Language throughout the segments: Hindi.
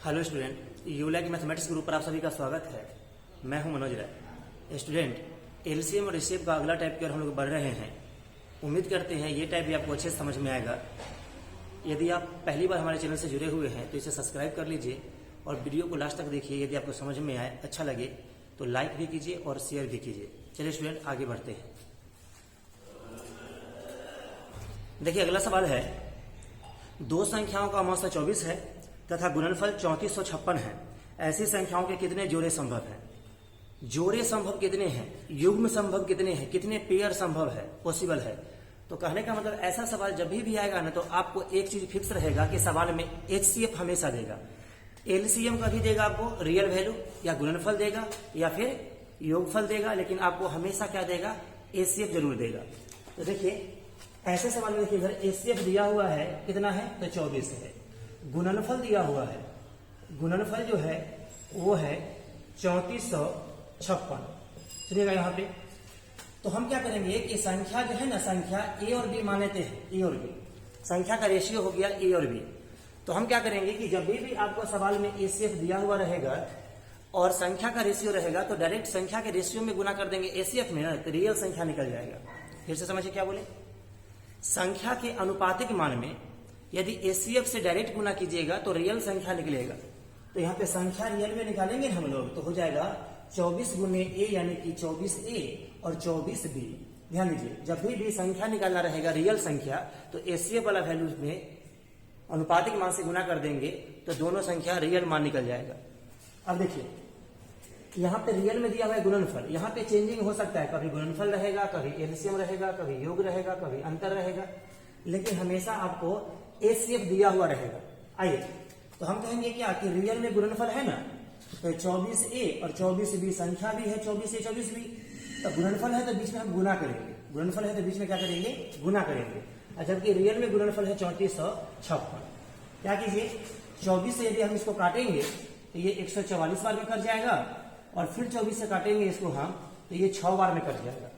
हेलो स्टूडेंट, यूलैक मैथमेटिक्स ग्रुप पर आप सभी का स्वागत है। मैं हूं मनोज राय। स्टूडेंट, एलसीएम और एचसीएफ का अगला टाइप की ओर हम लोग बढ़ रहे हैं। उम्मीद करते हैं ये टाइप भी आपको अच्छे से समझ में आएगा। यदि आप पहली बार हमारे चैनल से जुड़े हुए हैं तो इसे सब्सक्राइब कर लीजिए और वीडियो को लास्ट तक देखिए। यदि आपको समझ में आए, अच्छा लगे तो लाइक भी कीजिए और शेयर भी कीजिए। चलिए स्टूडेंट, आगे बढ़ते हैं। देखिए, अगला सवाल है, दो संख्याओं का औसत 24 है तथा गुणनफल 3456 है। ऐसी संख्याओं के कितने जोड़े संभव हैं? जोड़े संभव कितने हैं, युग्म संभव कितने हैं, कितने पेयर संभव है, पॉसिबल है। तो कहने का मतलब ऐसा सवाल जब भी आएगा ना, तो आपको एक चीज फिक्स रहेगा कि सवाल में एचसीएफ हमेशा देगा। एलसीएम कभी देगा आपको रियल वैल्यू या गुणनफल देगा या फिर योगफल देगा, लेकिन आपको हमेशा क्या देगा, एचसीएफ जरूर देगा। तो देखिए, ऐसे सवाल में देखिए, इधर एचसीएफ दिया हुआ है कितना है, तो 24 है। गुणनफल दिया हुआ है, गुणनफल जो है वो है 3456। सुनिएगा यहाँ पे, तो हम क्या करेंगे कि संख्या जो है ना, संख्या ए और बी मान लेते हैं। ए और बी संख्या का रेशियो हो गया ए और बी। तो हम क्या करेंगे कि जब भी आपको सवाल में एचसीएफ दिया हुआ रहेगा और संख्या का रेशियो रहेगा, तो डायरेक्ट संख्या के रेशियो में गुना कर देंगे एचसीएफ में ना, तो रियल संख्या निकल जाएगा। फिर से समझिए क्या बोले, संख्या के अनुपातिक मान में यदि एचसीएफ से डायरेक्ट गुना कीजिएगा तो रियल संख्या निकलेगा। तो यहाँ पे संख्या रियल में निकालेंगे हम लोग, तो हो जाएगा 24 गुने ए यानी कि 24a और 24b। ध्यान दीजिए, जब भी संख्या निकालना रहेगा रियल संख्या, तो एचसीएफ वाला वैल्यू में अनुपातिक मान से गुना कर देंगे तो दोनों संख्या रियल मान निकल जाएगा। अब देखिए, यहाँ पे रियल में दिया हुआ है गुणनफल। यहाँ पे चेंजिंग हो सकता है, कभी गुणनफल रहेगा, कभी एलसीएम रहेगा, कभी योग रहेगा, कभी अंतर रहेगा, लेकिन हमेशा आपको एचसीएफ दिया हुआ रहेगा। आइए, तो हम कहेंगे क्या कि रियल में गुणनफल है ना, तो 24a और 24b संख्या भी है, 24a 24b। तो गुणनफल है तो बीच में हम गुना करेंगे, गुणनफल है तो बीच में क्या करेंगे, गुना करेंगे। और जबकि रियल में गुणनफल है 3456। क्या कीजिए, 24 से यदि हम इसको काटेंगे तो ये 144 बार में कट जाएगा, और फिर 24 से काटेंगे इसको हम, तो ये 6 बार में कट जाएगा।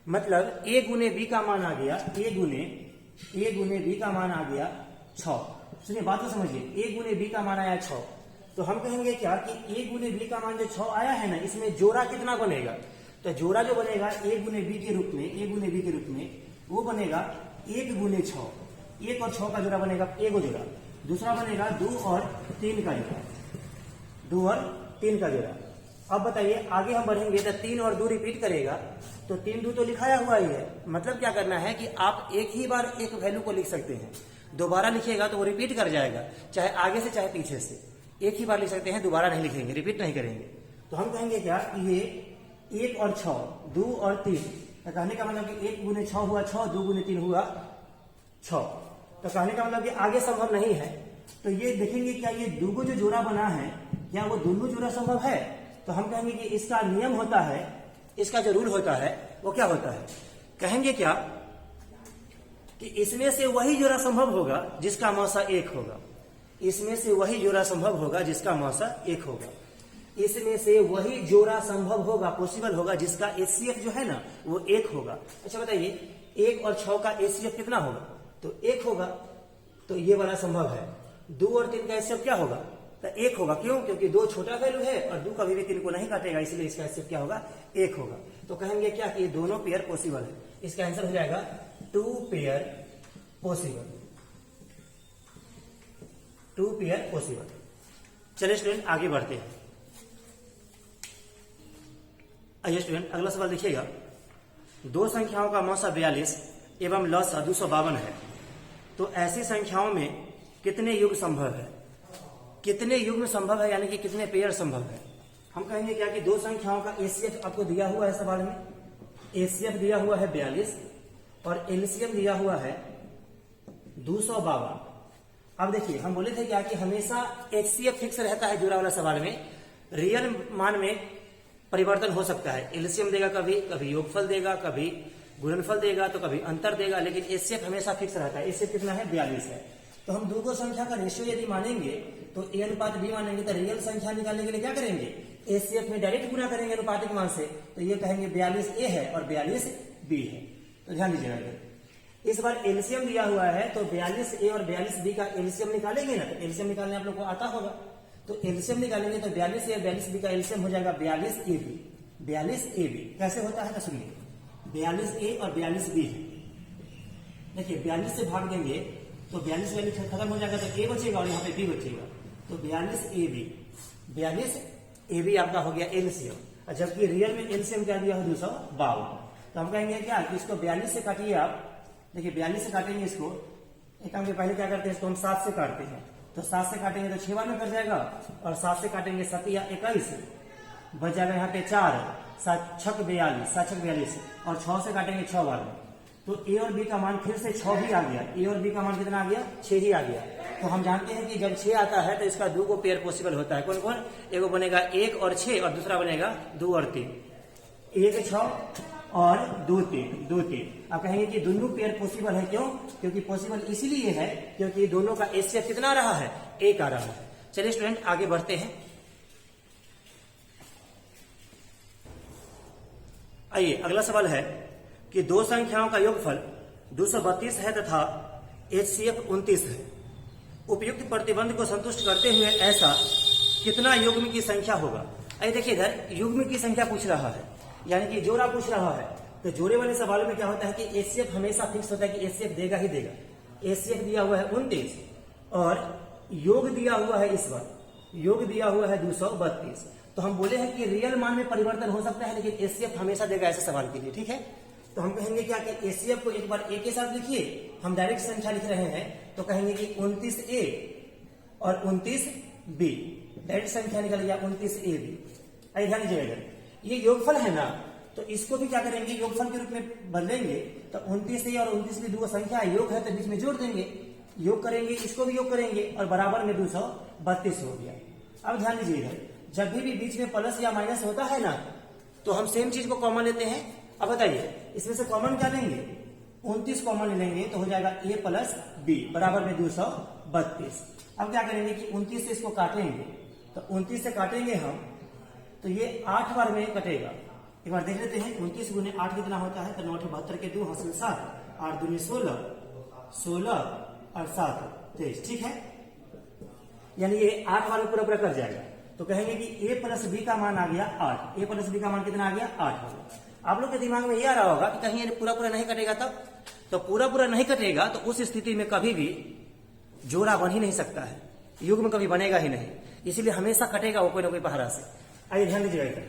मतलब a गुने b का मान आ गया, a गुने b का मान आ गया 6। सुनिए, बात तो समझिए, a गुने b का मान आया 6। तो हम कहेंगे क्या कि a गुने b का मान जो 6 आया है ना, इसमें जोड़ा कितना बनेगा, तो जोड़ा जो बनेगा a गुने b के रूप में, a गुने b के रूप में वो बनेगा 1 गुने 6। 1 और 6 का जोड़ा बनेगा एगो जोड़ा, दूसरा बनेगा 2 और 3 का जोड़ा, 2 और 3 का जोड़ा। अब बताइए, आगे हम बढ़ेंगे तो 3 और 2 रिपीट करेगा, तो 3 2 तो लिखाया हुआ ही है। मतलब क्या करना है कि आप एक ही बार एक वैल्यू को लिख सकते हैं, दोबारा लिखिएगा तो वो रिपीट कर जाएगा, चाहे आगे से चाहे पीछे से। एक ही बार लिख सकते हैं, दोबारा नहीं लिखेंगे, रिपीट नहीं करेंगे। तो हम कहेंगे क्या, ये 1 और 6, 2 और 3। तो कहने का मतलब कि 1 गुने 6 हुआ 6, 2 गुने 3 हुआ 6। तो कहने का मतलब कि आगे संभव नहीं है। तो ये देखेंगे क्या, ये दो जो जोड़ा बना है, क्या वो दोनों जोड़ा संभव है? तो हम कहेंगे कि इसका नियम होता है, इसका जो रूल होता है वो क्या होता है, कहेंगे क्या कि इसमें से वही जोड़ा संभव होगा जिसका मौसा 1 होगा। इसमें से वही जोड़ा संभव होगा जिसका मौसा 1 होगा। इसमें से वही जोड़ा संभव होगा, पॉसिबल होगा, जिसका एचसीएफ जो है ना वो 1 होगा। अच्छा बताइए, 1 और 6 का एचसीएफ कितना होगा, तो 1 होगा। तो ये वाला संभव है। 2 और 3 का एचसीएफ क्या होगा, तो 1 होगा। क्यों? क्योंकि 2 छोटा वैल्यू है और 2 कभी भी 3 को नहीं काटेगा, इसलिए इसका एचसीएफ क्या होगा, 1 होगा। तो कहेंगे क्या कि ये दोनों पेयर पॉसिबल है। इसका आंसर हो जाएगा 2 पेयर पॉसिबल, 2 पेयर पॉसिबल। चलिए स्टूडेंट, आगे बढ़ते हैं। आइए स्टूडेंट, अगला सवाल देखिएगा, दो संख्याओं का मौसा 42 एवं लसा 252 है, तो ऐसी संख्याओं में कितने युग संभव है? कितने युग्म संभव है यानी कि कितने पेयर संभव है? हम कहेंगे क्या कि दो संख्याओं का एचसीएफ आपको दिया हुआ है सवाल में। एचसीएफ दिया हुआ है 42 और एलसीएम दिया हुआ है 252। अब देखिए, हम बोले थे क्या कि हमेशा एचसीएफ फिक्स रहता है जोड़ा वाला सवाल में, रियल मान में परिवर्तन हो सकता है। एलसीएम देगा, कभी कभी योगफल देगा, कभी गुणनफल देगा, तो कभी अंतर देगा, लेकिन एचसीएफ हमेशा फिक्स रहता है। एचसीएफ कितना है, 42 है। तो हम दो संख्या का रेशियो यदि मानेंगे तो ए अनुपात बी मानेंगे, तो रियल संख्या निकालने के लिए क्या करेंगे, एचसीएफ में डायरेक्ट गुना करेंगे अनुपातिक मान से। तो ये कहेंगे 42a है और 42b है। तो ध्यान दीजिएगा, इस बार एलसीएम दिया हुआ है, तो 42a और 42b का एलसीएम निकालेंगे ना, तो एलसीएम निकालने आप लोग को आता होगा। तो एलसीएम निकालेंगे तो 42 या 42b का एलसीएम हो जाएगा 42ab। 42ab कैसे होता है तो सुनिए, 42a और 42b है। देखिए 42 से भाग देंगे तो 42 वैल्यू खत्म हो जाएगा तो a बचेगा और यहाँ पे b बचेगा, तो 42ab आपका हो गया एलसीएम। और जबकि रियल में एलसीएम क्या दिया हो 252। तो हम कहेंगे क्या कि इसको 42 से काटिए आप। देखिए 42 से काटेंगे इसको, एक काम के पहले क्या करते हैं, इसको हम 7 से काटते हैं। तो 7 से काटेंगे तो 6 बार में कट जाएगा, और 7 से काटेंगे 7 या 21 बच जाएगा यहाँ पे 4, 7 छक 42, 7 छक 42, और 6 से काटेंगे 6 बार में। तो ए और बी का मान फिर से 6 ही आ गया। ए और बी का मान कितना आ गया, 6 ही आ गया। तो हम जानते हैं कि जब 6 आता है तो इसका 2 को पेयर पॉसिबल होता है। कौन कौन, एगो बनेगा 1 और 6 और दूसरा बनेगा 2 और 3। 1 6 और 2 3। आप कहेंगे कि दोनों पेयर पॉसिबल है, क्यों? क्योंकि पॉसिबल इसीलिए है क्योंकि दोनों का एचसीएफ कितना आ रहा है, 1 आ रहा है। चलिए स्टूडेंट आगे बढ़ते हैं। आइए अगला सवाल है कि दो संख्याओं का योगफल 232 है तथा एचसीएफ 29 है। उपयुक्त प्रतिबंध को संतुष्ट करते हुए ऐसा कितना युग्म की संख्या होगा। आइए देखिए इधर युग्म की संख्या पूछ रहा है, यानी कि जोड़ा पूछ रहा है। तो जोड़े वाले सवाल में क्या होता है कि एचसीएफ हमेशा फिक्स होता है कि एचसीएफ देगा ही देगा। एचसीएफ दिया हुआ है 29 और योग दिया हुआ है, इस बार योग दिया हुआ है 232। तो हम बोले हैं कि रियल मान में परिवर्तन हो सकता है लेकिन एचसीएफ हमेशा देगा ऐसे सवाल के लिए, ठीक है। तो हम कहेंगे क्या कि एचसीएफ को एक बार ए के साथ लिखिए, हम डायरेक्ट संख्या लिख रहे हैं तो कहेंगे कि 29a और 29b, डायरेक्ट संख्या निकल गया 29ab। आइए ध्यान दीजिएगा, ये योगफल है ना, तो इसको भी क्या करेंगे, योगफल के रूप में बदलेंगे। तो 29a और 29b दो संख्या योग है तो बीच में जोड़ देंगे, योग करेंगे, इसको भी योग करेंगे और बराबर में 232 हो गया। अब ध्यान दीजिएगा, जब भी बीच में प्लस या माइनस होता है ना तो हम सेम चीज को कॉमन लेते हैं। अब बताइए इसमें से कॉमन क्या लेंगे, 29 कॉमन लेंगे तो हो जाएगा a प्लस b बराबर में 232। अब क्या करेंगे कि 29 से इसको काटेंगे, तो 29 से काटेंगे हम तो ये 8 बार में कटेगा। एक बार देख लेते हैं, 29 गुने 8 कितना होता है, तो 9 72 के 2 हासिल 7, 8 दूनी 16, 16 और 7 23, ठीक है। यानी ये 8 बार में पूरा पूरा कर जाएगा। तो कहेंगे कि a प्लस बी का मान आ गया 8। a प्लस बी का मान कितना आ गया, 8 हो गया। आप लोग के दिमाग में ये आ रहा होगा कि कहीं ये पूरा पूरा नहीं कटेगा, तब तो पूरा पूरा नहीं कटेगा तो उस स्थिति में कभी भी जोड़ा बन ही नहीं सकता है, युग्म कभी बनेगा ही नहीं, इसीलिए हमेशा कटेगा वो कोई ना कोई पहाड़ा से। आइए ध्यान दीजिएगा,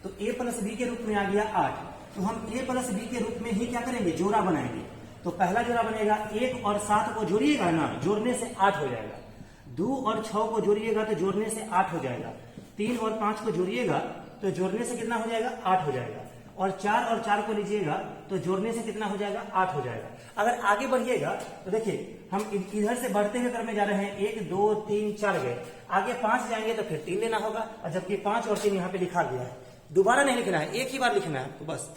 तो a प्लस बी के रूप में आ गया 8, तो हम a प्लस बी के रूप में ही क्या करेंगे, जोड़ा बनाएंगे। तो पहला जोड़ा बनेगा 1 और 7 को जोड़िएगा ना, जोड़ने से 8 हो जाएगा। 2 और 6 को जोड़िएगा तो जोड़ने से 8 हो जाएगा। 3 और 5 को जोड़िएगा तो जोड़ने से कितना हो जाएगा, 8 हो जाएगा। और 4 और 4 को लीजिएगा तो जोड़ने से कितना हो जाएगा, 8 हो जाएगा। अगर आगे बढ़िएगा तो देखिए हम इधर से बढ़ते हुए क्रम में जा रहे हैं, 1 2 3 4 गए, आगे 5 जाएंगे तो फिर 3 लेना होगा, और जबकि 5 और 3 यहाँ पे लिखा गया है, दोबारा नहीं लिखना है, एक ही बार लिखना है तो बस।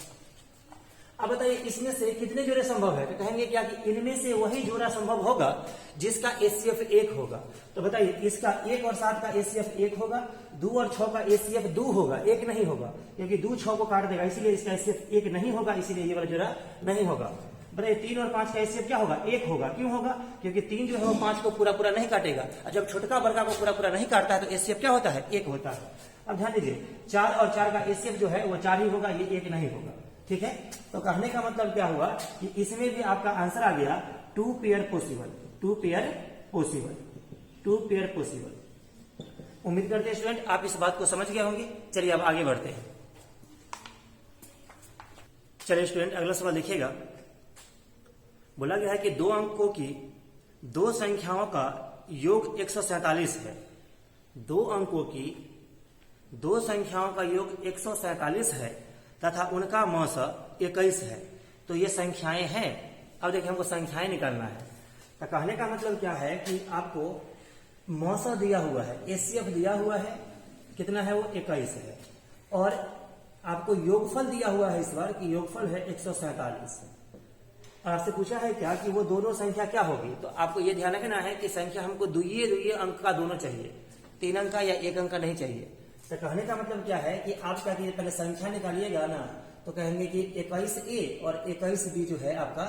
अब बताइए इसमें से कितने जोड़े संभव है, तो कहेंगे क्या कि इनमें से वही जोड़ा संभव होगा जिसका एचसीएफ 1 होगा। तो बताइए इसका 1 और 7 का एचसीएफ 1 होगा, 2 और 6 का एचसीएफ 2 होगा, 1 नहीं होगा क्योंकि 2 6 को काट देगा, इसीलिए इसका एचसीएफ 1 नहीं होगा, इसीलिए ये वाला जोड़ा नहीं होगा। बताइए 3 और 5 का एचसीएफ क्या होगा, 1 होगा। क्यों होगा, क्योंकि 3 जो है वो 5 को पूरा पूरा नहीं काटेगा, और जब छोटका बड़का को पूरा पूरा नहीं काटता है तो एचसीएफ क्या होता है, 1 होता है। अब ध्यान दीजिए 4 और 4 का एचसीएफ जो है वो 4 ही होगा, ये 1 नहीं होगा, ठीक है। तो कहने का मतलब क्या हुआ कि इसमें भी आपका आंसर आ गया 2 pair possible, 2 pair possible, 2 pair possible. उम्मीद करते हैं स्टूडेंट आप इस बात को समझ गए होंगे। चलिए अब आगे बढ़ते हैं। चलिए स्टूडेंट अगला सवाल देखिएगा। बोला गया है कि 2 अंकों की 2 संख्याओं का योग 147 है। 2 अंकों की 2 संख्याओं का योग 147 है तथा उनका मौस 21 है। तो ये संख्याएं हैं। अब देखिए हमको संख्याएं निकालना है। तो कहने का मतलब क्या है कि आपको मौसा दिया हुआ है, एचसीएफ दिया हुआ है, कितना है वो 21 है, और आपको योगफल दिया हुआ है इस बार कि योगफल है 147। और आपसे पूछा है क्या कि वो दोनों संख्या क्या होगी, तो आपको ये ध्यान रखना है कि संख्या हमको दुइये अंक का दोनों चाहिए, 3 अंक का या 1 अंक का नहीं चाहिए। तो कहने का मतलब क्या है कि आप क्या कीजिए, पहले संख्या निकालिएगा ना, तो कहेंगे कि 21a और 21b जो है आपका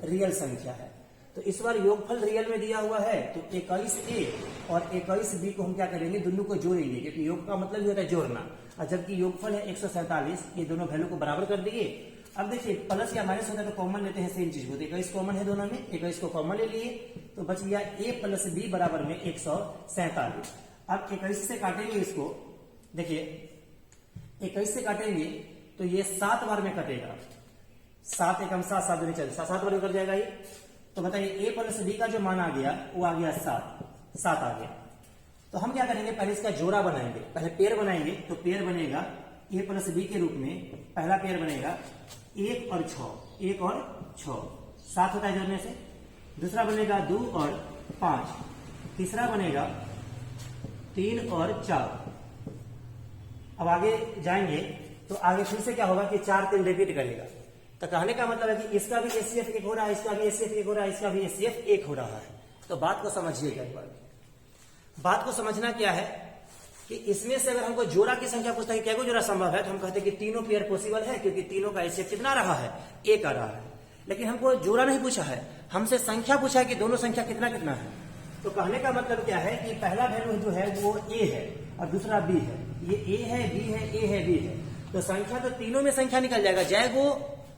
रियल संख्या है। तो इस बार योगफल रियल में दिया हुआ है, तो 21a और 21b को हम क्या करेंगे, दोनों को जोड़ेंगे, क्योंकि योग का मतलब ही होता है जोड़ना। और जबकि योगफल है 147, ये दोनों वैल्यू को बराबर कर दिए। अब देखिए प्लस या माइनस होता है तो कॉमन लेते हैं सेम चीज को, तो 21 कॉमन है दोनों में, 21 को कॉमन ले लिए तो बच गया a प्लस b बराबर में 147। अब 21 से काटेंगे इसको, देखिए 21 से काटेंगे तो ये 7 बार में कटेगा, 7 एकम 7, 7 दूनी 40, 7 बार में कट जाएगा ये। तो बताइए a प्लस b का जो मान आ गया वो आ गया 7 आ गया। तो हम क्या करेंगे, पहले इसका जोड़ा बनाएंगे, पहले पेयर बनाएंगे। तो पेयर बनेगा a प्लस b के रूप में, पहला पेयर बनेगा 1 और 6, 7 होता है जोड़ने से। दूसरा बनेगा 2 और 5, तीसरा बनेगा 3 और 4। अब आगे जाएंगे तो आगे फिर से क्या होगा कि 4 3 रिपीट करेगा। तो कहने का मतलब है कि इसका भी एचसीएफ 1 हो रहा है, इसका भी एचसीएफ 1 हो रहा है, इसका भी एचसीएफ 1 हो रहा है। तो बात को समझिएगा एक बार। बात को समझना क्या है कि इसमें से अगर हमको जोड़ा की संख्या पूछता है कि क्या जोड़ा संभव है, तो हम कहते हैं कि तीनों पेयर पॉसिबल है, क्योंकि तीनों का एचसीएफ कितना रहा है, 1 आ रहा है। लेकिन हमको जोड़ा नहीं पूछा है, हमसे संख्या पूछा है कि दोनों संख्या कितना कितना है। तो कहने का मतलब क्या है कि पहला वैल्यू जो है वो a है और दूसरा b है, ये a है, b है, a है, b है। तो संख्या तो तीनों में संख्या निकल जाएगा, जैगो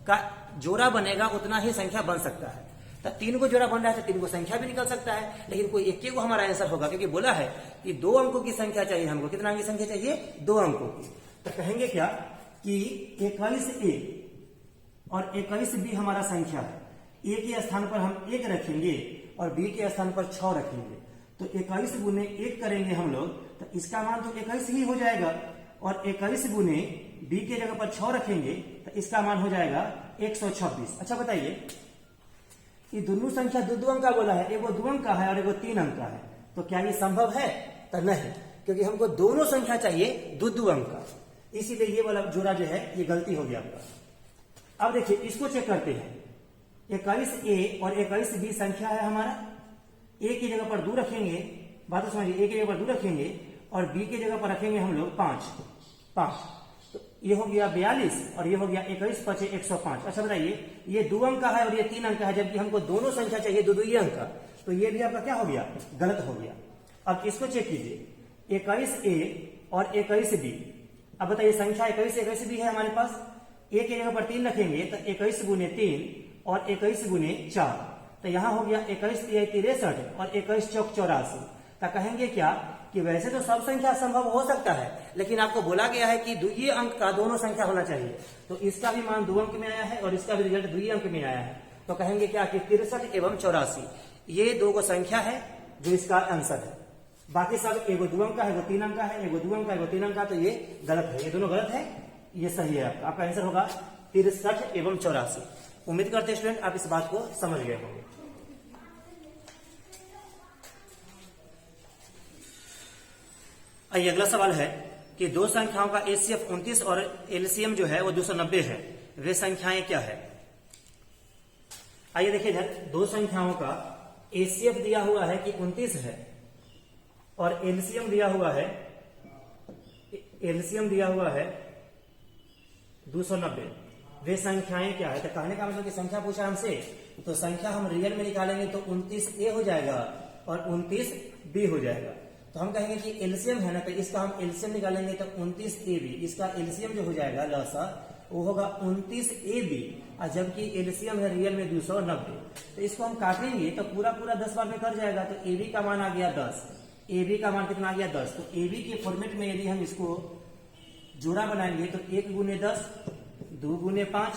का जोड़ा बनेगा उतना ही संख्या बन सकता है। तो 3 को जोड़ा बन रहा है तो 3 को संख्या भी निकल सकता है, लेकिन कोई एक को हमारा आंसर होगा, क्योंकि बोला है कि 2 अंकों की संख्या चाहिए हमको। कितना अंक की संख्या चाहिए, 2 अंकों की। तो कहेंगे क्या कि 21a और 21b हमारा संख्या है, a के स्थान पर हम 1 रखेंगे और b के स्थान पर 6 रखेंगे। तो 21 गुने 1 करेंगे हम लोग, तो इसका मान तो 21 ही हो जाएगा। और 21 गुने b के जगह पर 6 रखेंगे तो इसका मान हो जाएगा 126। अच्छा बताइए, ये दोनों संख्या 2 अंक का बोला है, एगो 2 अंक का है और एगो 3 अंक का है, तो क्या ये संभव है? तो नहीं, क्योंकि हमको दोनों संख्या चाहिए 2 अंक का, इसीलिए ये वाला जोड़ा जो है ये गलती हो गया आपका। अब देखिए इसको चेक करते हैं, 21a और 21b संख्या है हमारा। a की जगह पर 2 रखेंगे, बात तो समझिए, a की जगह पर 2 रखेंगे और b की जगह पर रखेंगे हम लोग 5। तो ये हो गया 42 और ये हो गया 21 5 105। अच्छा बताइए, ये 2 अंक का है और ये 3 अंक का है, जबकि हमको दोनों संख्या चाहिए 2 अंक का, तो ये भी आपका क्या हो गया, गलत हो गया। अब इसको चेक कीजिए, 21a और 21b। अब बताइए संख्या 21 21b है हमारे पास, a की जगह पर 3 रखेंगे तो 21 गुने 3 और 21 गुने 4, तो यहां हो गया 21 3 63 और 21 चौक 84। तो कहेंगे क्या कि वैसे तो सब संख्या संभव हो सकता है, लेकिन आपको बोला गया है कि 2 अंक का दोनों संख्या होना चाहिए। तो इसका भी मान 2 अंक में आया है और इसका भी रिजल्ट 2 अंक में आया है। तो कहेंगे क्या कि 63 एवं 84 ये 2 को संख्या है जो इसका आंसर है। बाकी सब एगो 2 अंक का है, एगो 3 अंक का है, एगो 2 अंक का, एगो 3 अंक का, तो ये गलत है, ये दोनों गलत है, ये सही है। आपका आंसर होगा 63 एवं 84। उम्मीद करते हैं स्टूडेंट आप इस बात को समझ गए होंगे। आइए अगला सवाल है कि 2 संख्याओं का एचसीएफ 29 और एलसीएम जो है वो 290 है, वे संख्याएं क्या है। आइए देखिए इधर 2 संख्याओं का एचसीएफ दिया हुआ है कि 29 है और एलसीएम दिया हुआ है 290, वे संख्याएं क्या है। तो कहने का मतलब कि संख्या पूछा हमसे, तो संख्या हम रियल में निकालेंगे तो 29a हो जाएगा और 29b हो जाएगा। तो हम कहेंगे कि एलसीएम है ना, तो इसका हम एलसीएम निकालेंगे तो 29ab, इसका एलसीएम जो हो जाएगा लसा वो होगा 29ab, और जबकि एलसीएम है रियल में 290। तो इसको हम काटेंगे तो पूरा 10 बार में कर जाएगा। तो ab का मान आ गया 10, ab का मान कितना आ गया 10। तो ab के फॉर्मेट में यदि हम इसको जोड़ा बनाएंगे तो 1 गुने 10, 2 गुने 5,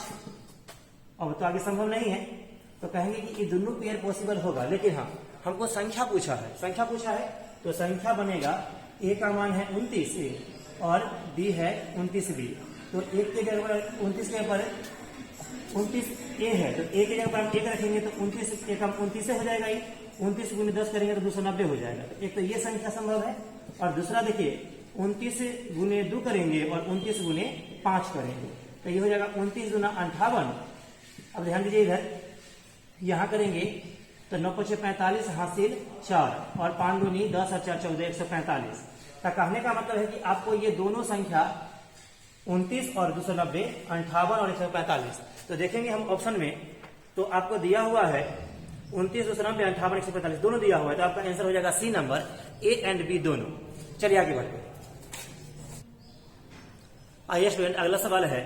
अब तो आगे संभव नहीं है। तो कहेंगे कि ये दोनों पेयर पॉसिबल होगा, लेकिन हाँ हमको संख्या पूछा है, तो संख्या बनेगा a का मान है 29a और b है 29b। तो 1 के जगह पर 29 के पर 29a है, तो a की जगह पर हम 1 रखेंगे तो 29 एक 29 हो जाएगा, ये 29 गुने 10 करेंगे तो 290 हो जाएगा। तो एक तो ये संख्या संभव है, और दूसरा देखिए 29 गुने 2 करेंगे और 29 गुने 5 करेंगे, तो ये हो जाएगा 29 गुना 58। अब ध्यान दीजिए इधर यहां करेंगे तो 9 5 45 हासिल 4 और 5 दूनी 10 और 4 14 145। तो कहने का मतलब है कि आपको ये दोनों संख्या 29 और 290, 58 और 145। तो देखेंगे हम ऑप्शन में, तो आपको दिया हुआ है 29, दूसरा 58, 145 दोनों दिया हुआ है, तो आपका आंसर हो जाएगा C number, A and B दोनों। चलिए आगे बढ़ते हैं। आइए स्टूडेंट, अगला सवाल है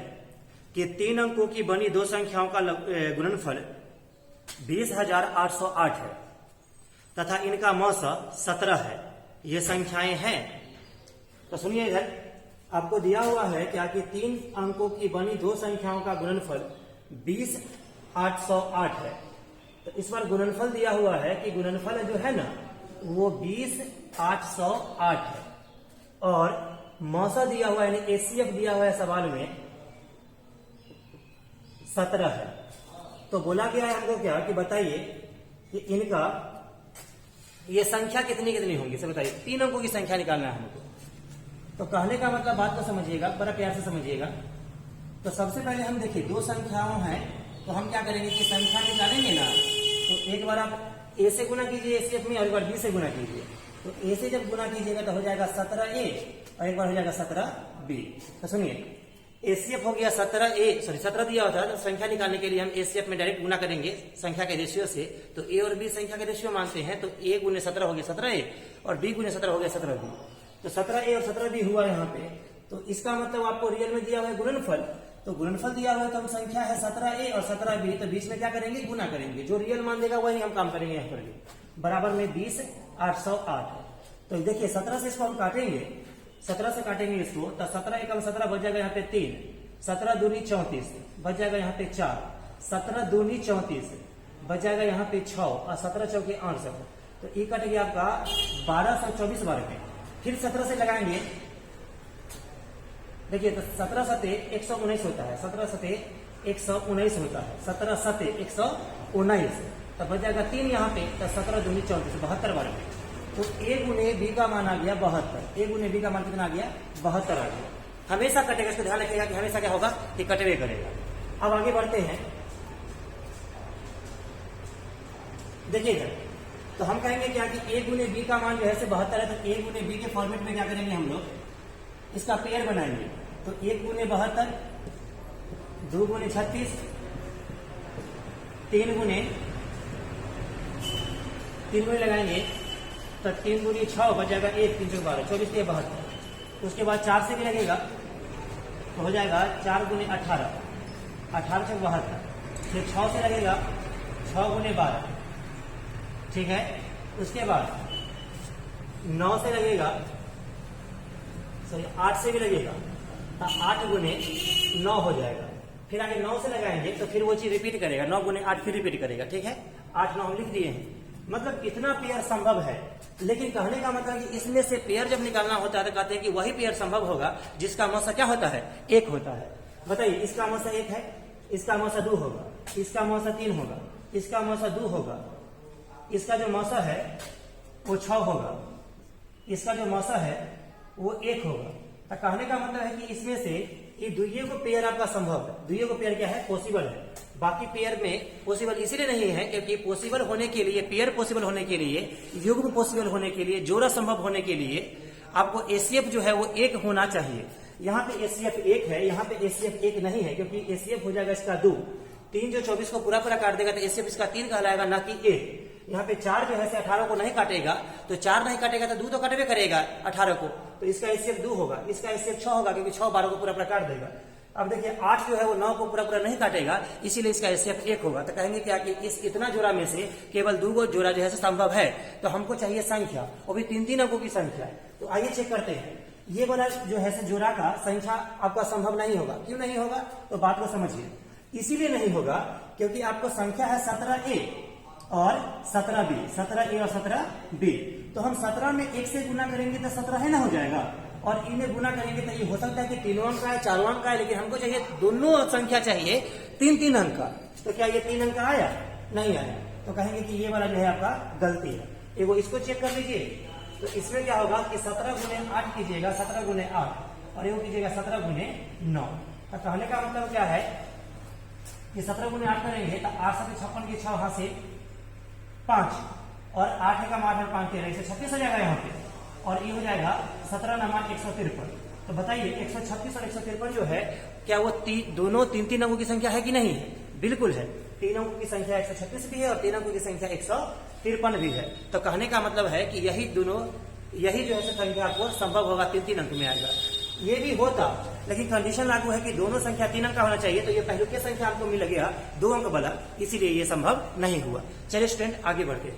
कि 3 अंकों की बनी दो संख्याओं का गुणनफल 20,808 है तथा इनका मौसा 17 है, ये संख्याएं हैं। तो सुनिए, इधर आपको दिया हुआ है क्या कि 3 अंकों की बनी दो संख्याओं का गुणनफल 20,808 है। तो इस बार गुणनफल दिया हुआ है कि गुणनफल जो है ना वो 20,808 है और मौसा दिया हुआ है, यानी एसीएफ दिया हुआ है सवाल में 17 है। तो बोला गया है हमको क्या कि बताइए कि इनका ये संख्या कितनी कितनी होंगी, सब बताइए। 3 अंकों की संख्या निकालना है हमको। तो कहने का मतलब बात को समझिएगा, बड़ा प्यार से समझिएगा। तो सबसे पहले हम देखिए दो संख्याओं हैं, तो हम क्या करेंगे कि संख्या निकालेंगे ना, तो एक बार आप ए से गुना कीजिए एसीएफ में और एक बार बी से गुना कीजिए। तो ए से जब गुना कीजिएगा तो हो जाएगा 17A और एक बार हो जाएगा 17B। तो सुनिए, एसीएफ हो गया 17 दिया होता है, तो संख्या निकालने के लिए हम एसीएफ में डायरेक्ट गुना करेंगे संख्या के रेशियो से। तो ए और बी संख्या के रेशियो मानते हैं, तो ए गुने 17 हो गया 17A और बी गुने 17 हो गया 17B। तो 17A और 17B हुआ यहाँ पे। तो इसका मतलब आपको रियल में दिया हुआ है गुणनफल। तो गुणनफल दिया हुआ है तो हम संख्या है 17A और 17B, तो बीच में क्या करेंगे, गुना करेंगे। जो रियल मान देगा वही हम काम करेंगे यहाँ पर भी। बराबर में 20,808 है। तो देखिए 17 से इसको हम काटेंगे, 17 से काटेंगे इसको, तो 17 एकम 17 बच जाएगा यहाँ पे 3, 17 दूनी 34 बच जाएगा यहाँ पे 4, 17 दूनी 34 बच जाएगा यहाँ पे 6 और 17 चौके 68। तो ये कट गया आपका 1224 बार में। फिर 17 से लगाएंगे, देखिए तो 17 सते 119 होता है, 17 सते 119 होता है, 17 सते 119, तो बच जाएगा 3 यहाँ पे, तो 17 दूनी 34 72 बार में। तो ए गुने बी का मान आ गया 72, ए गुने बी का मान कितना आ गया 72 आ गया। हमेशा कटेगा, इसको ध्यान रखिएगा कि हमेशा क्या होगा कि कटवे करेगा। अब आगे बढ़ते हैं, देखिए इधर तो हम कहेंगे क्या कि ए गुने बी का मान जो है 72 है, तो ए गुने बी के फॉर्मेट में क्या करेंगे हम लोग, इसका पेयर बनाएंगे। तो 1 गुने 72, 2 गुने 36, 3 गुने लगाएंगे तो 3 गुनी 6 बच जाएगा 1, 3 चौके 12, 24 के 72। उसके बाद 4 से भी लगेगा तो हो जाएगा 4 गुने 18, 18 चौके 72। फिर 6 से लगेगा 6 गुने 12, ठीक है। उसके बाद 9 से लगेगा, सॉरी 8 से भी लगेगा, तो 8 गुने 9 हो जाएगा। फिर आगे 9 से लगाएंगे तो फिर वो चीज रिपीट करेगा, 9 गुने 8 फिर रिपीट करेगा, ठीक है। 8 9 हम लिख दिए हैं। मतलब इतना पेयर संभव है, लेकिन कहने का मतलब कि इसमें से पेयर जब निकालना होता है तो कहते हैं कि वही पेयर संभव होगा जिसका मौसा क्या होता है, 1 होता है। बताइए, इसका मौसा 1 है, इसका मौसा 2 होगा, इसका मौसा 3 होगा, इसका मौसा 2 होगा, इसका जो मौसा है वो 6 होगा, इसका जो मौसा है वो 1 होगा। तो कहने का मतलब है कि इसमें से ये दुइये को पेयर आपका संभव है। दुइये को पेयर क्या है, पॉसिबल है। बाकी पेयर में पॉसिबल इसलिए नहीं है क्योंकि पॉसिबल होने के लिए, पेयर पॉसिबल होने के लिए, युग्म पॉसिबल होने के लिए, जोड़ा संभव होने के लिए आपको एसीएफ जो है वो 1 होना चाहिए। यहाँ पे एसीएफ 1 है, यहाँ पे एसीएफ 1 नहीं है, क्योंकि एसीएफ हो जाएगा इसका 2। 3 जो 24 को पूरा काट देगा तो एसीएफ इसका 3 कहलाएगा, ना कि 1। यहाँ पे 4 जो है 18 को नहीं काटेगा, तो 4 नहीं काटेगा तो 2 तो कटवे करेगा 18 को, तो इसका एसीएफ 2 होगा, इसका एसीएफ 6 होगा, क्योंकि 6 12 को पूरा काट देगा। अब देखिए 8 जो है वो 9 को पूरा नहीं काटेगा, इसीलिए इसका एसीएफ 1 होगा। तो कहेंगे क्या कि इस इतना जोड़ा में से केवल 2 जोड़ा जो है संभव है। तो हमको चाहिए संख्या, वो भी 3 अंकों की संख्या। तो आइए चेक करते हैं, ये वाला जो है जोड़ा का संख्या आपका संभव नहीं होगा। क्यों नहीं होगा, तो बात को समझिए। इसीलिए नहीं होगा क्योंकि आपको संख्या है 17A और 17B, 17A और 17B। तो हम 17 में 1 से गुना करेंगे तो 17 है ना हो जाएगा, और इनमें गुना करेंगे तो ये हो सकता है कि 3 अंक का है, 4 अंक का है, लेकिन हमको चाहिए दोनों संख्या चाहिए 3 अंक का। तो क्या ये 3 अंक का आया, नहीं आया, तो कहेंगे कि ये वाला जो है आपका गलती है। एगो इसको चेक कर लीजिए, तो इसमें क्या होगा कि 17 गुने 8 कीजिएगा, 17 गुने 8, और एगो कीजिएगा 17 गुने 9। तो कहने का मतलब क्या है कि 17 गुने 8 करेंगे तो 8 7 56 की 6 वहां से 5, और 8 का 8 और 5 13, 136 हो जाएगा यहाँ पे, और ये हो जाएगा 17 नमा 153। तो बताइए 136 और 153 जो है क्या वो दोनों 3 अंकों की संख्या है कि नहीं है, बिल्कुल है। 3 अंकों की संख्या 136 भी है और 3 अंकों की संख्या 153 भी है। तो कहने का मतलब है कि यही जो है संख्या आपको संभव होगा 3 अंक में आएगा। ये भी होता, लेकिन कंडीशन लागू है कि दोनों संख्या 3 अंक का होना चाहिए, तो ये पहले की संख्या आपको मिल गया 2 अंक वाला, इसीलिए ये संभव नहीं हुआ। चलिए स्टूडेंट आगे बढ़ते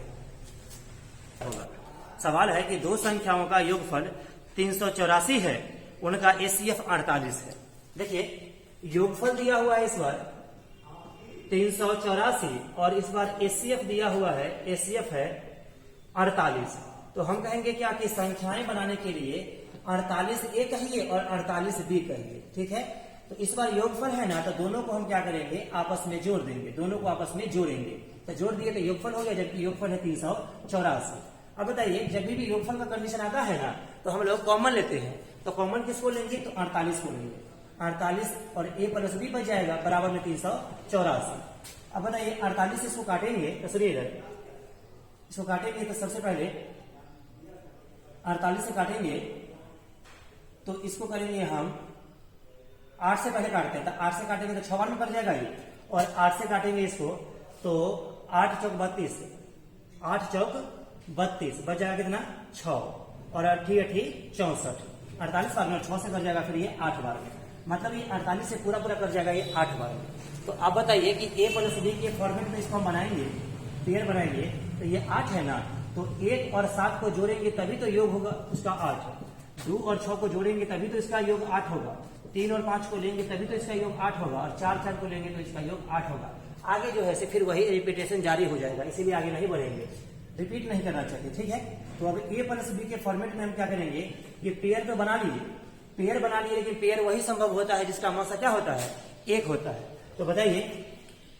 होगा। सवाल है कि दो संख्याओं का योगफल 384 है, उनका एचसीएफ 48 है। देखिए योगफल दिया हुआ है इस बार 384 और इस बार एचसीएफ दिया हुआ है, एचसीएफ है 48। तो हम कहेंगे क्या कि संख्याएं बनाने के लिए 48 ए कहिए और 48 बी कहिए, ठीक है। तो इस बार योगफल है ना, तो दोनों को हम क्या करेंगे, आपस में जोड़ देंगे, दोनों को आपस में जोड़ेंगे। तो जोड़ दिए तो योगफल हो गया, जबकि योगफल है 384। अब बताइए जब भी योगफल का कंडीशन आता है ना, तो हम लोग कॉमन लेते हैं। तो कॉमन किसको लेंगे, तो 48 को लेंगे। 48 और ए प्लस बी बच जाएगा बराबर में 384। अब बताइए 48 इसको काटेंगे, तो सुनिए इधर, इसको काटेंगे तो सबसे पहले 48 से काटेंगे तो इसको करेंगे हम 8 से पहले काटते हैं। तो 8 से काटेंगे तो 6 बार में कट जाएगा ये, और 8 से काटेंगे इसको तो 8 चौक 32, 8 चौक 32 बच जाएगा कितना 6, और 8 64। 48 बार में 6 से कट जाएगा, फिर ये 8 बार में, मतलब ये 48 से पूरा कट जाएगा ये 8 बार में। तो आप बताइए कि ए प्लस बी के फॉर्मेट में इसको हम बनाएंगे, पेयर बनाएंगे, तो ये 8 है ना, तो 1 और 7 को जोड़ेंगे तभी तो योग होगा उसका 8। 2 और 6 को जोड़ेंगे तभी तो इसका योग 8 होगा। 3 और 5 को लेंगे तभी तो इसका योग 8 होगा, और 4 को लेंगे तो इसका योग 8 होगा। आगे जो है फिर वही रिपीटेशन जारी हो जाएगा, इसीलिए आगे नहीं बढ़ेंगे, रिपीट नहीं करना चाहिए, ठीक है। तो अब ए प्लस बी के फॉर्मेट में हम क्या करेंगे, ये पेयर तो बना लीजिए, पेयर बना लिए, लेकिन पेयर वही संभव होता है जिसका मौसा क्या होता है, 1 होता है। तो बताइए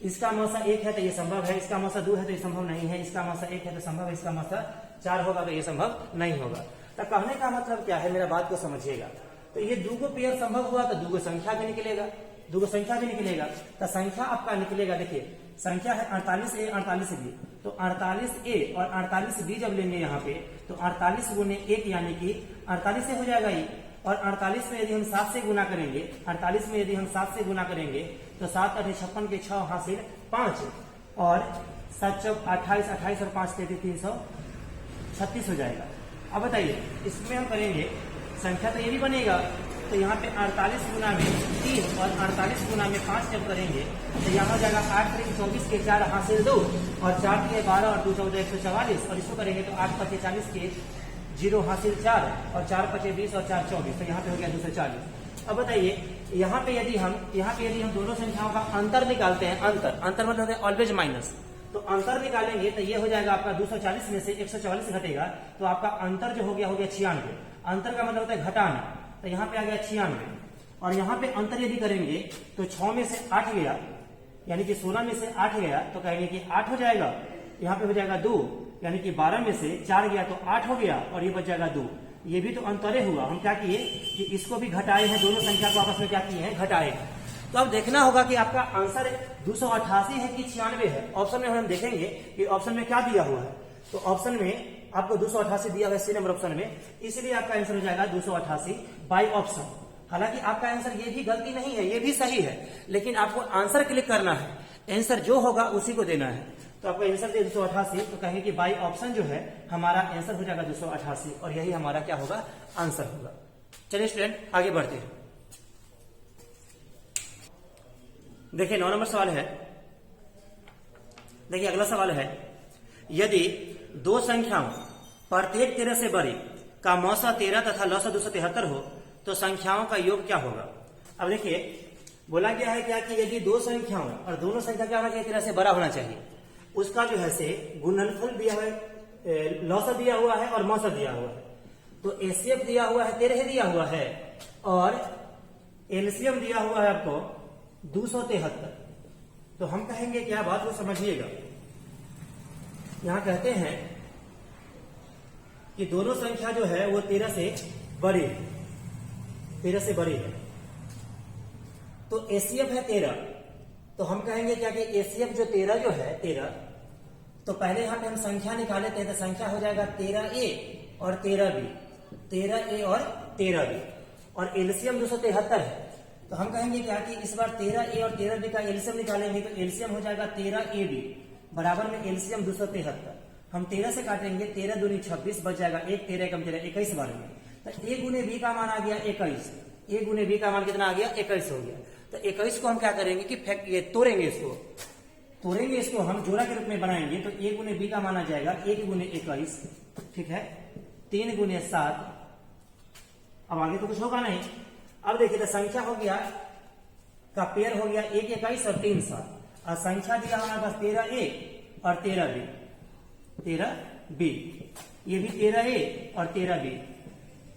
इसका मौसा 1 है तो ये संभव है, इसका मौसा 2 है तो ये संभव नहीं है, इसका मौसा 1 है तो संभव है, इसका मौसा 4 होगा तो ये संभव नहीं होगा। तो कहने का मतलब क्या है, मेरा बात को समझिएगा। तो ये 2 पेयर संभव हुआ तो 2 संख्या भी निकलेगा, 2 संख्या भी निकलेगा। तो संख्या आपका निकलेगा, देखिए संख्या है 48 ए 48 बी, तो 48 ए और 48 बी जब लेंगे यहाँ पे, तो 48 गुने 1 यानी कि 48 से हो जाएगा ये, और 48 में यदि हम 7 से गुना करेंगे, 48 में यदि हम 7 से गुना करेंगे तो 7 8 56 के 6 हासिल 5, और 7 चौक 28, 28 और 5 336 हो जाएगा। अब बताइए इसमें हम करेंगे संख्या तो ये भी बनेगा, तो यहाँ पे 48 गुना में 3 और 48 गुना में 5 जब करेंगे तो यहाँ हो जाएगा 8 3 24 के 4 हासिल 2, और 4 3 12 और 2 14 144, और इसको करेंगे तो 8 5 40 के 0 हासिल 4, और 4 5 20 और 4 24, तो यहाँ पे हो गया 240। अब बताइए यहाँ पे यदि हम दोनों संख्याओं का अंतर निकालते हैं, अंतर मतलब है ऑलवेज माइनस, तो अंतर निकालेंगे तो ये हो जाएगा आपका 240 में से 144 घटेगा, तो आपका अंतर जो हो गया 96। अंतर का मतलब होता है घटाना, तो यहाँ पे आ गया 96, और यहाँ पे अंतर यदि करेंगे तो 6 में से 8 गया, यानी कि 16 में से 8 गया तो कहेंगे कि 8 हो जाएगा। यहाँ पे हो जाएगा 2, यानी कि 12 में से 4 गया तो 8 हो गया, और ये बच जाएगा 2। ये भी तो अंतरे हुआ। हम क्या किए कि इसको भी घटाए हैं, दोनों संख्या को आपस में क्या किए हैं, घटाए हैं। तो अब देखना होगा कि आपका आंसर 288 है कि 96 है। ऑप्शन में हम देखेंगे कि ऑप्शन में क्या दिया हुआ है, तो ऑप्शन में आपको 288 दिया हुआ है सी नंबर ऑप्शन में, इसलिए आपका आंसर हो जाएगा 288 बाई ऑप्शन। हालांकि आपका आंसर ये भी गलती नहीं है, ये भी सही है, लेकिन आपको आंसर क्लिक करना है, आंसर जो होगा उसी को देना है। तो आपका आंसर दे 288, तो कहेंगे कि बाई ऑप्शन जो है हमारा आंसर हो जाएगा 288, और यही हमारा क्या होगा, आंसर होगा। चलिए स्टूडेंट आगे बढ़ते हैं। देखिए 9 नंबर सवाल है। देखिए अगला सवाल है, यदि 2 संख्याओं प्रत्येक 13 से बड़ी का मौसा 13 तथा लौसा 273 हो तो संख्याओं का योग क्या होगा। अब देखिए बोला गया है क्या कि यदि 2 संख्याओं और दोनों संख्या क्या होना चाहिए, 13 से बड़ा होना चाहिए, उसका जो है से गुणनफल दिया हुआ है, लौसा दिया हुआ है और मौसा दिया हुआ है। तो एचसीएफ दिया हुआ है 13 दिया हुआ है, और एलसीएम दिया हुआ है आपको 273। तो हम कहेंगे क्या, बात को समझिएगा। यहां कहते हैं कि दोनों संख्या जो है वो 13 से बड़ी है, 13 से बड़ी है। तो एचसीएफ है 13, तो हम कहेंगे क्या कि एचसीएफ जो 13 जो है 13, तो पहले यहां पे हम संख्या निकाले थे, तो संख्या हो जाएगा 13A और 13B, 13A और 13B, और एलसीएम 273 है। तो हम कहेंगे क्या कि इस बार 13A और 13B का एलसीएम निकालेंगे, तो एलसीएम हो जाएगा 13AB बराबर में एलसीएम 273। हम 13 से काटेंगे, 13 दूनी 26 बच जाएगा 1, 13 कम 13 21 बार में। तो A गुने B का मान आ गया 21, A गुने B का मान कितना आ गया 21 हो गया। तो 21 को हम क्या करेंगे कि ये तोड़ेंगे, इसको हम जोड़ा के रूप में बनाएंगे। तो A गुने B का मान आ जाएगा 1 गुने 21, ठीक है, 3 गुने 7। अब आगे तो कुछ होगा नहीं। अब देखिए तो संख्या हो गया का पेयर हो गया 1 21 और 3 7, और संख्या दिया हमारे पास 13A और 13B, ये भी 13A और 13B,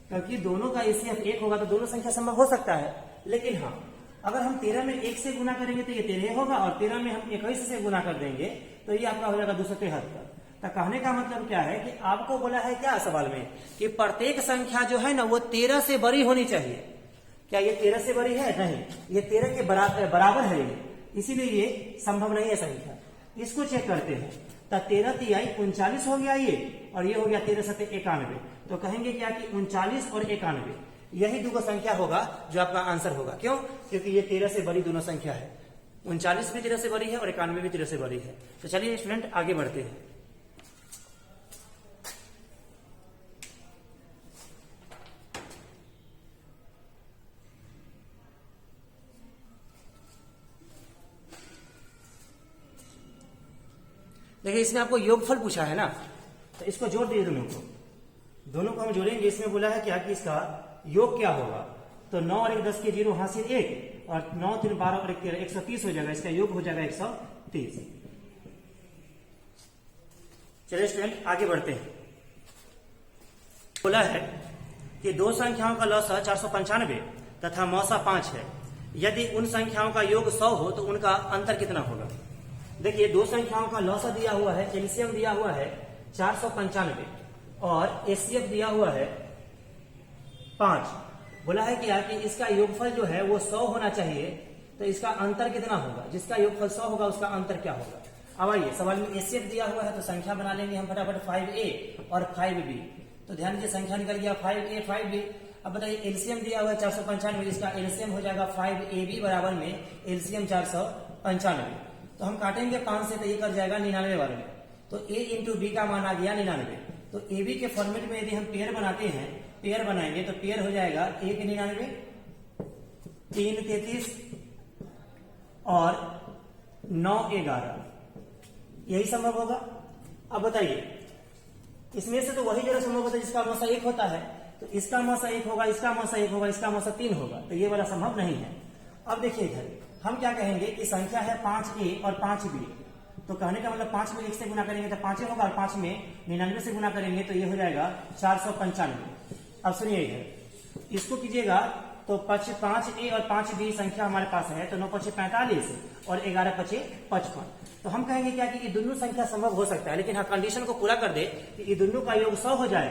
क्योंकि दोनों का एसीएफ 1 होगा तो दोनों संख्या संभव हो सकता है। लेकिन हाँ, अगर हम 13 में 1 से गुना करेंगे तो ये 13 होगा, और 13 में हम 21 से गुना कर देंगे तो ये आपका हो जाएगा 273। तो कहने का मतलब क्या है कि आपको बोला है क्या सवाल में कि प्रत्येक संख्या जो है ना वो 13 से बड़ी होनी चाहिए। क्या ये 13 से बड़ी है? नहीं, ये 13 के बराबर है ये, इसीलिए ये संभव नहीं है संख्या। इसको चेक करते हैं। तो 13 तिहाई 39 हो गया ये, और ये हो गया 13 सत्ते 91। तो कहेंगे क्या कि 39 और 91 यही दो संख्या होगा जो आपका आंसर होगा। क्यों? क्योंकि ये 13 से बड़ी दोनों संख्या है। 39 भी 13 से बड़ी है और 91 भी 13 से बड़ी है। तो चलिए स्टूडेंट आगे बढ़ते हैं। देखिए इसमें आपको योगफल पूछा है ना, तो इसको जोड़ दीजिए दोनों को हम जोड़ेंगे। इसमें बोला है क्या कि इसका योग क्या होगा। तो 9 और 1 10 के 0 हासिल 1, और 9 3 12 और 1 13 130 हो जाएगा। इसका योग हो जाएगा 130। चलिए स्टूडेंट आगे बढ़ते हैं। बोला है कि दो संख्याओं का लौसा 495 तथा मौसा 5 है। यदि उन संख्याओं का योग 100 हो तो उनका अंतर कितना होगा। देखिए दो संख्याओं का लौसा दिया हुआ है, एलसीएम दिया हुआ है 495 और एचसीएफ दिया हुआ है 5। बोला है कि इसका योगफल जो है वो 100 होना चाहिए, तो इसका अंतर कितना होगा। जिसका योगफल 100 होगा उसका अंतर क्या होगा। अब आइए सवाल में एचसीएफ दिया हुआ है तो संख्या बना लेंगे हम फटाफट 5A और 5B। तो ध्यान दीजिए संख्या निकल गया 5A 5B। अब बताइए एलसीएम दिया हुआ है 495, इसका एलसीएम हो जाएगा 5AB बराबर में एलसीएम 495। तो हम काटेंगे 5 से तो ये कर जाएगा 99 बार में। तो A इंटू बी का मान आ गया 99। तो AB के फॉर्मेट में यदि हम पेयर बनाते हैं, पेयर बनाएंगे तो पेयर हो जाएगा 1 99 3 33 और 9 11। यही संभव होगा। अब बताइए इसमें से तो वही जरा संभव होता है जिसका मौसा 1 होता है। तो इसका मौसा 1 होगा, इसका मौसा 1 होगा, इसका मौसा 3 होगा। तो ये वाला संभव नहीं है। अब देखिए इधर हम क्या कहेंगे कि संख्या है 5A और 5B। तो कहने का मतलब 5 में 1 से गुना करेंगे तो 5 होगा, और 5 में 99 से गुना करेंगे तो ये हो जाएगा 495। अब सुनिए इधर इसको कीजिएगा तो 5A और 5B संख्या हमारे पास है। तो 9 5 45 और 11 5 55। तो हम कहेंगे क्या कि ये दोनों संख्या संभव हो सकता है, लेकिन हाँ कंडीशन को पूरा कर दे कि ये दोनों का योग 100 हो जाए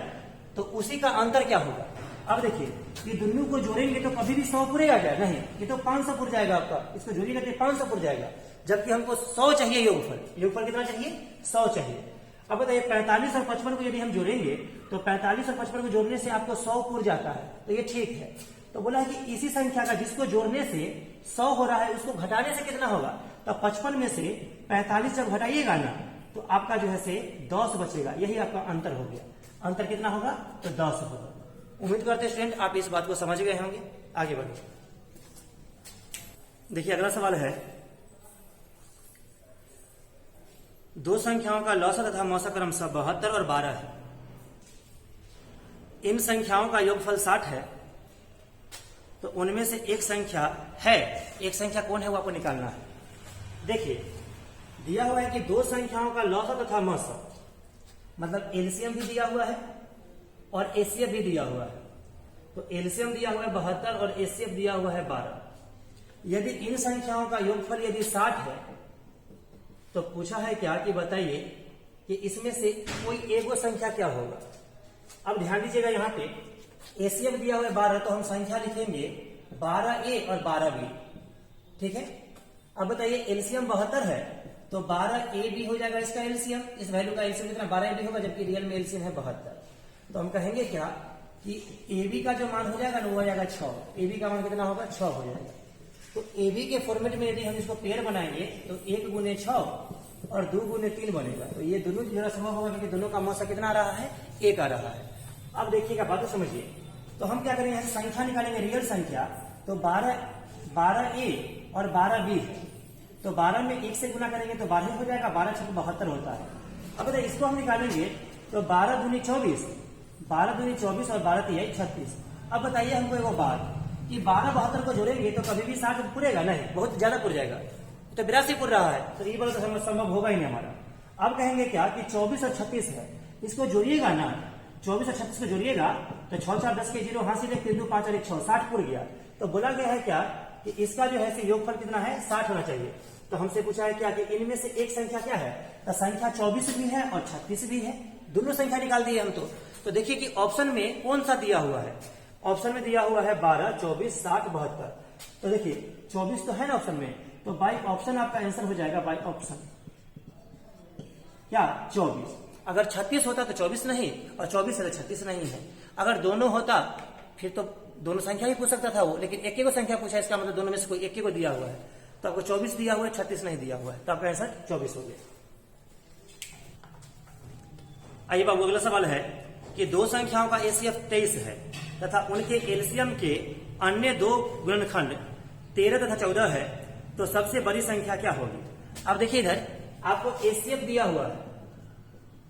तो उसी का अंतर क्या होगा। अब देखिए ये दोनों को जोड़ेंगे तो कभी भी 100 पूरेगा क्या? नहीं, ये तो 500 पुर जाएगा आपका। इसको जोड़िएगा तो 500 पुर जाएगा, जबकि हमको 100 चाहिए योगफल। योगफल कितना चाहिए? 100 चाहिए। अब बताइए 45 और 55 को यदि हम जोड़ेंगे तो 45 और 55 को जोड़ने से आपको 100 पुर जाता है, तो ये ठीक है। तो बोला है कि इसी संख्या का जिसको जोड़ने से 100 हो रहा है उसको घटाने से कितना होगा। तो 55 में से 45 जब घटाइएगा ना तो आपका जो है से 10 बचेगा। यही आपका अंतर हो गया। अंतर कितना होगा? तो 10 होगा। उम्मीद करते हैं स्टूडेंट आप इस बात को समझ गए होंगे। आगे बढ़िए। देखिए अगला सवाल है, दो संख्याओं का लौसा तथा मौसा क्रमशः 72 और 12 है। इन संख्याओं का योगफल 60 है। तो उनमें से एक संख्या है, एक संख्या कौन है वो आपको निकालना है। देखिए दिया हुआ है कि दो संख्याओं का लौसा तथा मौसा, मतलब एलसीएम भी दिया हुआ है और एचसीएफ भी दिया हुआ है। तो एलसीएम दिया हुआ है 72 और एचसीएफ दिया हुआ है 12। यदि इन संख्याओं का योगफल यदि 60 है तो पूछा है क्या कि बताइए कि इसमें से कोई एगो संख्या क्या होगा। अब ध्यान दीजिएगा यहाँ पे एचसीएफ दिया हुआ है 12, तो हम संख्या लिखेंगे 12A और 12B। ठीक है। अब बताइए एलसीएम 72 है तो 12AB हो जाएगा इसका एलसीएम। इस वैल्यू का एलसीएम कितना 12AB होगा, जबकि रियल में एलसीएम है 72। तो हम कहेंगे क्या कि AB का जो मान हो जाएगा ना वो हो जाएगा 6। AB का मान कितना होगा? 6 हो जाएगा। तो ए बी के फॉर्मेट में यदि हम इसको पेयर बनाएंगे तो 1 गुने 6 और 2 गुने 3 बनेगा। तो ये दोनों जरा संभव होगा क्योंकि दोनों का मौसा कितना आ रहा है, 1 आ रहा है। अब देखिएगा बात समझिए, तो हम क्या करेंगे, संख्या निकालेंगे, रियल संख्या। तो 12a और 12b है, तो 12 में 1 से गुना करेंगे तो 12 हो जाएगा, 12 6 72 होता है। अब बताइए इसको हम निकालेंगे तो 12 दूनी 24, 12 दूनी 24 और 12 तिहाई 36। अब बताइए हमको एगो बात कि 12 72 को जोड़ेंगे तो कभी भी 60 पुरेगा नहीं, बहुत ज्यादा पुर जाएगा, तो 82 पुर रहा है, तो ये वाला तो संभव होगा ही नहीं हमारा। अब कहेंगे क्या कि 24 और 36 है, इसको जोड़िएगा ना, 24 और 36 को जोड़िएगा तो 6 4 10 के 0 हासिल है, 3 2 5 और 1 6, 60 पुर गया। तो बोला गया है क्या कि इसका जो है योगफल कितना है, 60 होना चाहिए। तो हमसे पूछा है क्या कि इनमें से एक संख्या क्या है, तो संख्या 24 भी है और 36 भी है, दोनों संख्या निकाल दी है हम। तो देखिए कि ऑप्शन में कौन सा दिया हुआ है, ऑप्शन में दिया हुआ है 12 24 60 72। तो देखिए 24 तो है ना ऑप्शन में, तो बाई ऑप्शन आपका आंसर हो जाएगा, बाई ऑप्शन क्या 24। अगर 36 होता तो 24 नहीं, और 24 है तो 36 नहीं है। अगर दोनों होता फिर तो दोनों संख्या ही पूछ सकता था वो, लेकिन एक ही को संख्या पूछा, इसका मतलब दोनों में से कोई एक ही को दिया हुआ है। तो आपको 24 दिया हुआ है, 36 नहीं दिया हुआ है, तो आपका आंसर 24 हो गया। आइए बाबू अगला सवाल है कि दो संख्याओं का एसीएफ 23 है तथा उनके एलसीएम के अन्य दो गुणनखंड 13 तथा 14 है, तो सबसे बड़ी संख्या क्या होगी। अब देखिए इधर आपको एसीएफ दिया हुआ है,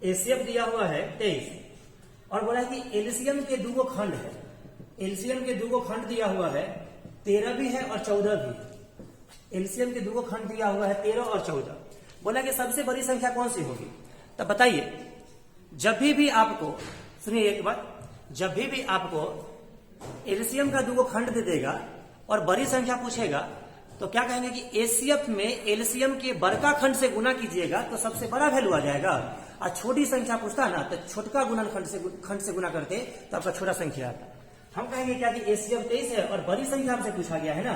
एसीएफ दिया हुआ है 23 और बोला है कि एलसीएम के दो खंड है, एलसीएम के दो खंड दिया हुआ है, 13 भी है और 14 भी है। एलसीएम के दो खंड दिया हुआ है 13 और 14, बोला कि सबसे बड़ी संख्या कौन सी होगी। तब बताइए, जब भी आपको सुनिए एक बात, जब भी आपको एलसीएम का दो खंड दे देगा और बड़ी संख्या पूछेगा तो क्या कहेंगे कि एसीएफ में एलसीएम के बड़का खंड से गुना कीजिएगा तो सबसे बड़ा वैल्यू आ जाएगा, और छोटी संख्या पूछता ना तो छोटका गुणन खंड से गुना करते तो आपका छोटा संख्या आता। हम कहेंगे क्या कि एसीएफ 23 है और बड़ी संख्या हमसे पूछा गया है ना,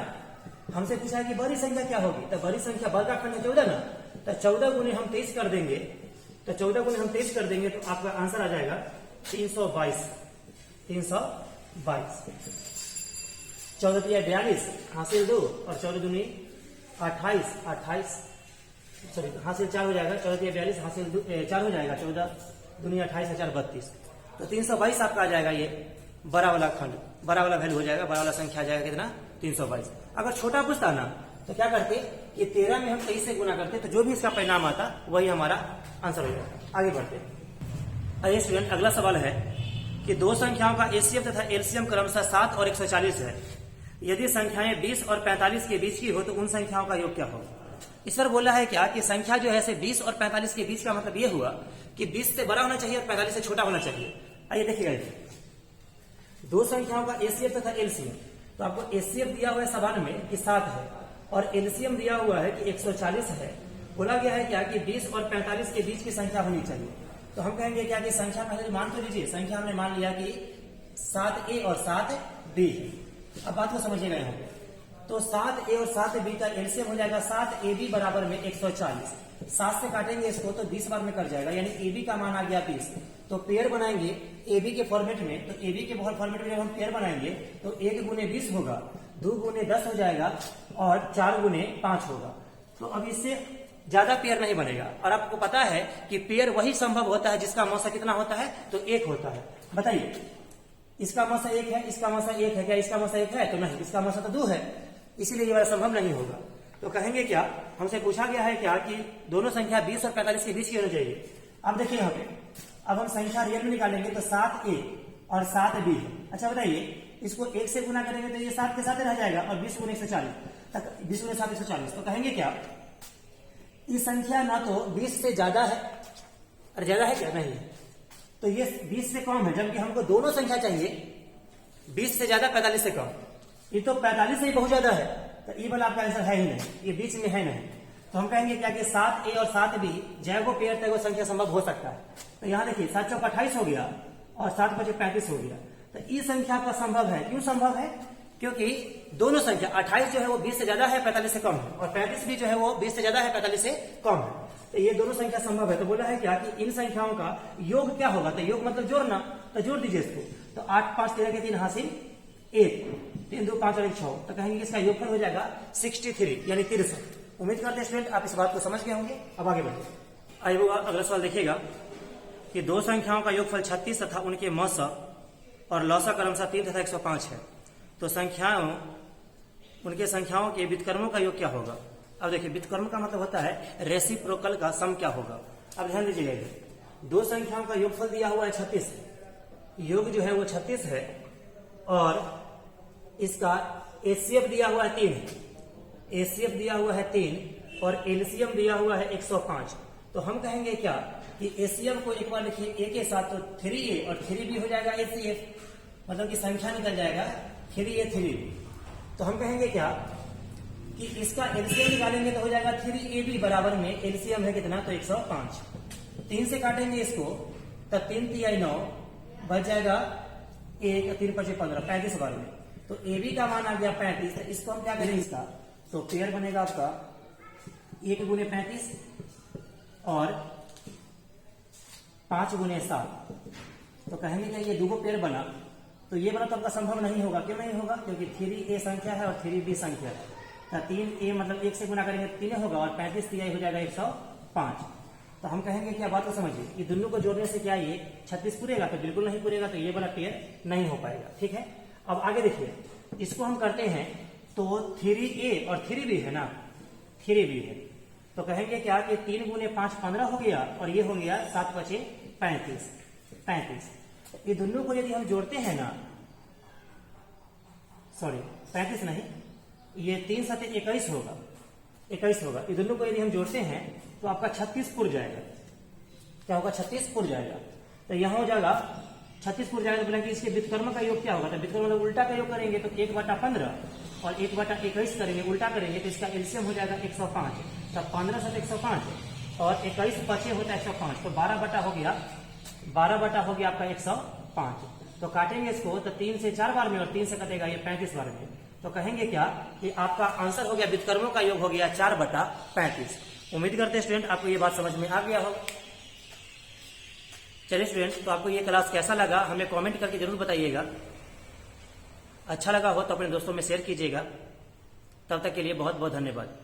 हमसे पूछा है कि बड़ी संख्या क्या होगी, तो बड़ी संख्या बड़का खंड है 14 ना, तो 14 गुने हम 23 कर देंगे, तो 14 गुने हम 23 कर देंगे तो आपका आंसर आ जाएगा 322। 14 तिया 42 हासिल 2 और 14 दूनी 28 सॉरी हासिल 4 हो जाएगा, 14 तिया 42 हासिल 4 हो जाएगा, 14 दूनी 28 4 32, तो 322 आपका आ जाएगा। ये बड़ा वाला खंड, बड़ा वाला वैल्यू हो जाएगा, बड़ा वाला संख्या आ जाएगा कितना 322। अगर छोटा पूछता ना तो क्या करते, ये 13 में हम 23 से गुना करते तो जो भी इसका परिणाम आता वही हमारा आंसर हो जाएगा। आगे बढ़ते। अरे स्टूडेंट अगला सवाल है कि दो संख्याओं का एसीएफ तथा एलसीएम क्रमशः 7 और 140 है, यदि संख्याएं 20 और 45 के बीच की हो तो उन संख्याओं का योग क्या होगा। इस पर बोला है क्या कि संख्या जो है 20 और 45 के बीच का मतलब ये हुआ कि 20 से बड़ा होना चाहिए और 45 से छोटा होना चाहिए। आइए देखिएगा, दो संख्याओं का एसीएफ तथा एलसीएम, तो आपको एसीएफ दिया हुआ है सवाल में कि 7 है और एलसीएम दिया हुआ है कि 140 है। बोला गया है क्या कि 20 और 45 के बीच की संख्या होनी चाहिए। तो हम कहेंगे क्या कि संख्या पहले मान तो लीजिए, संख्या हमने मान लिया कि 7a और 7b। अब बात को समझिएगा यहाँ पे, तो 7a और 7b का एलसीएम हो जाएगा 7ab बराबर में 140। 7 से काटेंगे इसको तो 20 बार में कट जाएगा, यानी ab का मान आ गया 20। तो पेयर बनाएंगे ab के फॉर्मेट में, तो ab के फॉर्मेट में जब हम पेयर बनाएंगे तो 1 गुने 20 होगा, 2 गुने 10 हो जाएगा और 4 गुने 5 होगा। तो अब इससे ज्यादा पेयर नहीं बनेगा, और आपको पता है कि पेयर वही संभव होता है जिसका मौसा कितना होता है, तो 1 होता है। बताइए, इसका मौसा 1 है, इसका मौसा 1 है, क्या इसका मौसा 1 है, तो नहीं, इसका मौसा तो 2 है, इसीलिए ये वाला संभव नहीं होगा। तो कहेंगे क्या, हमसे पूछा गया है क्या कि दोनों संख्या 20 और 45 के बीच की होनी चाहिए। अब देखिए यहाँ पे, अब हम संख्या रियल में निकालेंगे तो 7a और 7b है। अच्छा बताइए, इसको 1 से गुना करेंगे तो ये 7 के साथ रह जाएगा, और 20 गुने 140 तक, 20 गुने 7 140। तो कहेंगे क्या, ये संख्या ना तो 20 से ज्यादा है, और ज्यादा है क्या, नहीं है, तो ये 20 से कम है, जबकि हमको दोनों संख्या चाहिए 20 से ज्यादा 45 से कम। ये तो 45 से ही बहुत ज्यादा है, तो ये वाला आपका आंसर है ही नहीं, ये बीच में है नहीं। तो हम कहेंगे क्या कि 7a और 7b जैगो पेयर तैगो संख्या संभव हो सकता है। तो यहाँ देखिए 7 चौक 28 हो गया और 7 बचे 35 हो गया, तो ये संख्या का संभव है। क्यों संभव है, क्योंकि दोनों संख्या 28 जो है वो 20 से ज्यादा है 45 से कम है, और 35 भी जो है वो 20 से ज्यादा है 45 से कम है, तो ये दोनों संख्या संभव है। तो बोला है क्या कि इन संख्याओं का योग क्या होगा, तो योग मतलब जोड़ना, तो जोड़ दीजिए इसको, तो 8 5 13 के 3 हासिल 1, 3 2 5 और 1 6, तो कहेंगे इसका योगफल हो जाएगा 63 यानी 63। उम्मीद करते हैं स्टूडेंट आप इस बात को समझ गए होंगे। अब आगे बढ़िए। आइए वो अगला सवाल देखिएगा कि दो संख्याओं का योगफल 36 तथा उनके मौसा और लौसा क्रमशः 3 तथा 105 है, तो उनके संख्याओं के व्युत्क्रमों का योग क्या होगा। अब देखिए व्युत्क्रम का मतलब होता है रेसिप्रोकल का सम क्या होगा। अब ध्यान दीजिएगा, दो संख्याओं का योगफल दिया हुआ है 36, योग जो है वो 36 है और इसका एचसीएफ दिया हुआ है 3, एचसीएफ दिया हुआ है 3 और एलसीएम दिया हुआ है 105। तो हम कहेंगे क्या कि एचसीएफ को एक बार लिखिए ए के साथ, तो 3a और 3b हो जाएगा एचसीएफ, मतलब कि संख्या निकल जाएगा 3a 3b। तो हम कहेंगे क्या कि इसका एलसीएम निकालेंगे तो हो जाएगा 3ab बराबर में एलसीएम है कितना, तो 105। 3 से काटेंगे इसको तब 3 3 9 बच जाएगा 1 3 5 15 35 बार में। तो ए बी का मान आ गया 35। तो इसको हम क्या करेंगे, इसका तो पेयर बनेगा आपका 1 गुने 35 और 5 गुने 7। तो कहेंगे कि ये 2 पेयर बना, तो ये बना तो आपका संभव नहीं होगा। क्यों नहीं होगा, क्योंकि 3a संख्या है और 3b संख्या है। तो 3a मतलब 1 से गुना करेंगे 3 होगा और 35 3 हो जाएगा 105। तो हम कहेंगे क्या बात को समझिए, ये दोनों को जोड़ने से क्या ये 36 पूरेगा, तो बिल्कुल नहीं पूरेगा, तो ये वाला पेयर नहीं हो पाएगा। ठीक है, अब आगे देखिए, इसको हम करते हैं तो 3a और 3b है ना, 3b है, तो कहेंगे क्या कि 3 गुने 5 15 हो गया और ये हो गया 7 5 35। ये दोनों को यदि हम जोड़ते हैं ना, सॉरी 35 नहीं, ये 3 7 21 होगा, 21 होगा। ये दोनों को यदि हम जोड़ते हैं तो आपका 36 पुर जाएगा। क्या होगा, 36 पुर जाएगा। तो यहां हो जाएगा 36 पुर जाएगा, तो बोलेंगे इसके व्युत्क्रम का योग क्या होगा। तो व्युत्क्रम मतलब उल्टा का योग करेंगे तो 1/15 और 1/21 करेंगे, उल्टा करेंगे तो इसका एलसीएम हो जाएगा 105। तब 15 7 105 और 21 बचे होता है 105, तो 12 बटा हो गया आपका 105। तो काटेंगे इसको तो 3 से 4 बार में और 3 से कटेगा ये 35 बार में। तो कहेंगे क्या कि आपका आंसर हो गया, व्युत्क्रमों का योग हो गया 4/35। उम्मीद करते हैं स्टूडेंट आपको ये बात समझ में आ गया होगा। चलिए स्टूडेंट, तो आपको ये क्लास कैसा लगा हमें कमेंट करके जरूर बताइएगा। अच्छा लगा हो तो अपने दोस्तों में शेयर कीजिएगा। तब तक के लिए बहुत बहुत धन्यवाद।